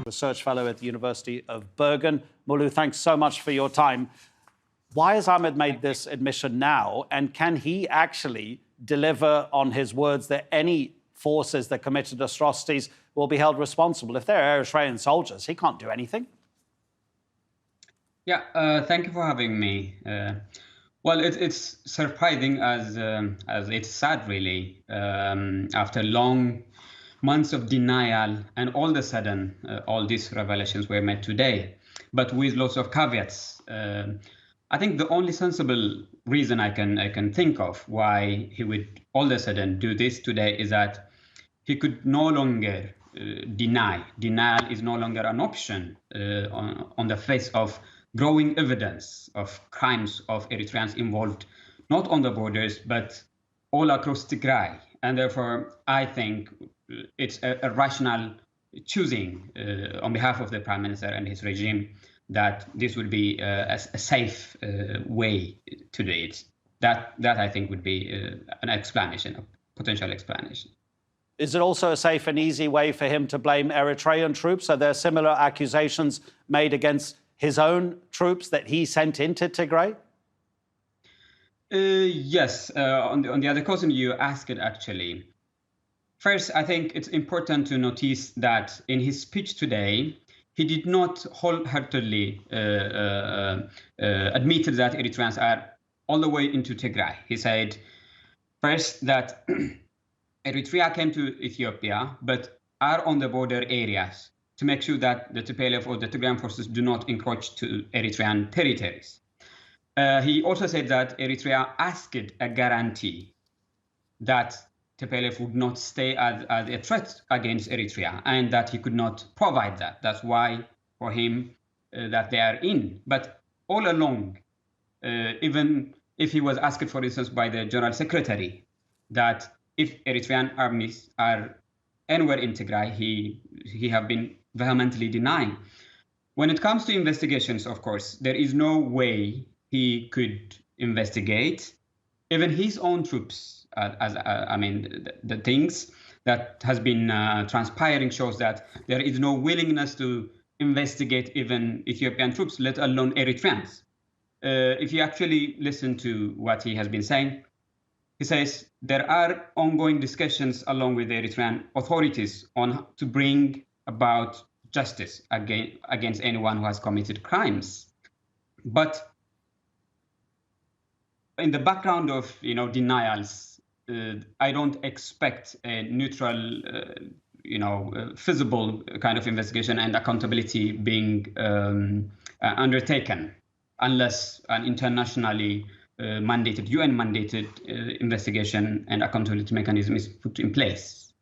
Research Fellow at the University of Bergen. Mulu, thanks so much for your time. Why has Ahmed made this admission now? And can he actually deliver on his words that any forces that committed atrocities will be held responsible? If they're Eritrean soldiers, he can't do anything. Yeah, thank you for having me. Well, it's surprising as it's sad, really. After long months of denial, and all of a sudden, all these revelations were made today, but with lots of caveats. I think the only sensible reason I can think of why he would all of a sudden do this today is that he could no longer deny. Denial is no longer an option on the face of growing evidence of crimes of Eritreans involved, not on the borders, but all across Tigray. And therefore, I think it's a rational choosing on behalf of the Prime Minister and his regime that this would be a safe way to do it. That I think would be an explanation, a potential explanation. Is it also a safe and easy way for him to blame Eritrean troops? Are there similar accusations made against his own troops that he sent into Tigray? Yes, on the other question you asked, actually. First, I think it's important to notice that in his speech today, he did not wholeheartedly admit that Eritreans are all the way into Tigray. He said, first, that Eritrea came to Ethiopia, but are on the border areas to make sure that the TPLF or the Tigrayan forces do not encroach to Eritrean territories. He also said that Eritrea asked a guarantee that TPLF would not stay as a threat against Eritrea, and that he could not provide that. That's why, for him, that they are in. But all along, even if he was asked, for instance, by the General Secretary, that if Eritrean armies are anywhere in Tigray, he have been vehemently denying. When it comes to investigations, of course, there is no way he could investigate even his own troops. The things that has been transpiring shows that there is no willingness to investigate even Ethiopian troops, let alone Eritreans. If you actually listen to what he has been saying, he says there are ongoing discussions along with the Eritrean authorities on to bring about justice against anyone who has committed crimes. But in the background of denials, I don't expect a neutral, feasible kind of investigation and accountability being undertaken unless an internationally mandated, UN-mandated investigation and accountability mechanism is put in place.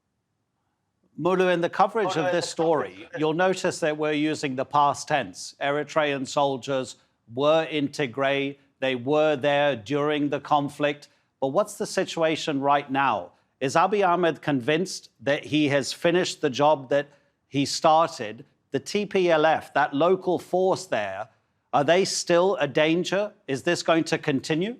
Mulu, in the coverage of this story, you'll notice that we're using the past tense. Eritrean soldiers were in Tigray. They were there during the conflict. But what's the situation right now? Is Abiy Ahmed convinced that he has finished the job that he started? The TPLF, that local force there, are they still a danger? Is this going to continue?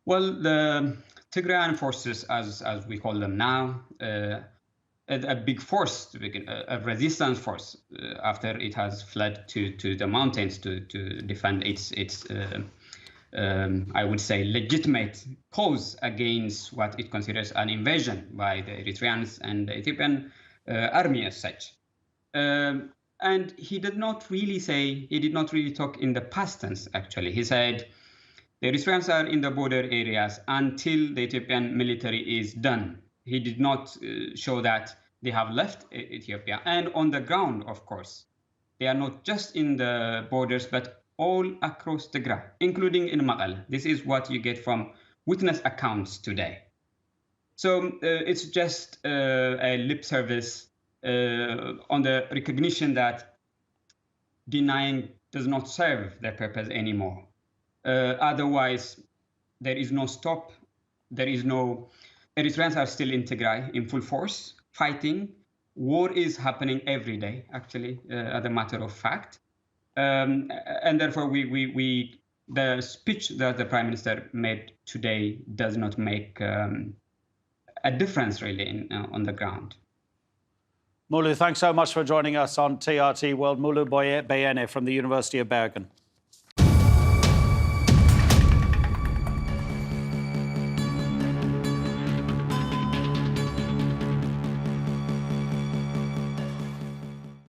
Well, the Tigrayan forces, as we call them now, a big force, a resistance force, after it has fled to the mountains to defend its I would say, legitimate cause against what it considers an invasion by the Eritreans and the Ethiopian army as such. And he did not really talk in the past tense, actually. He said, the Eritreans are in the border areas until the Ethiopian military is done. He did not show that they have left Ethiopia. And on the ground, of course, they are not just in the borders, but all across Tigray, including in Maqal. This is what you get from witness accounts today. So it's just a lip service on the recognition that denying does not serve their purpose anymore. Otherwise, there is no stop. There is no. Eritreans are still in Tigray in full force, fighting. War is happening every day, actually, as a matter of fact. And therefore, the speech that the Prime Minister made today does not make a difference, really, on the ground. Mulu, thanks so much for joining us on TRT World. Mulu Beyene from the University of Bergen.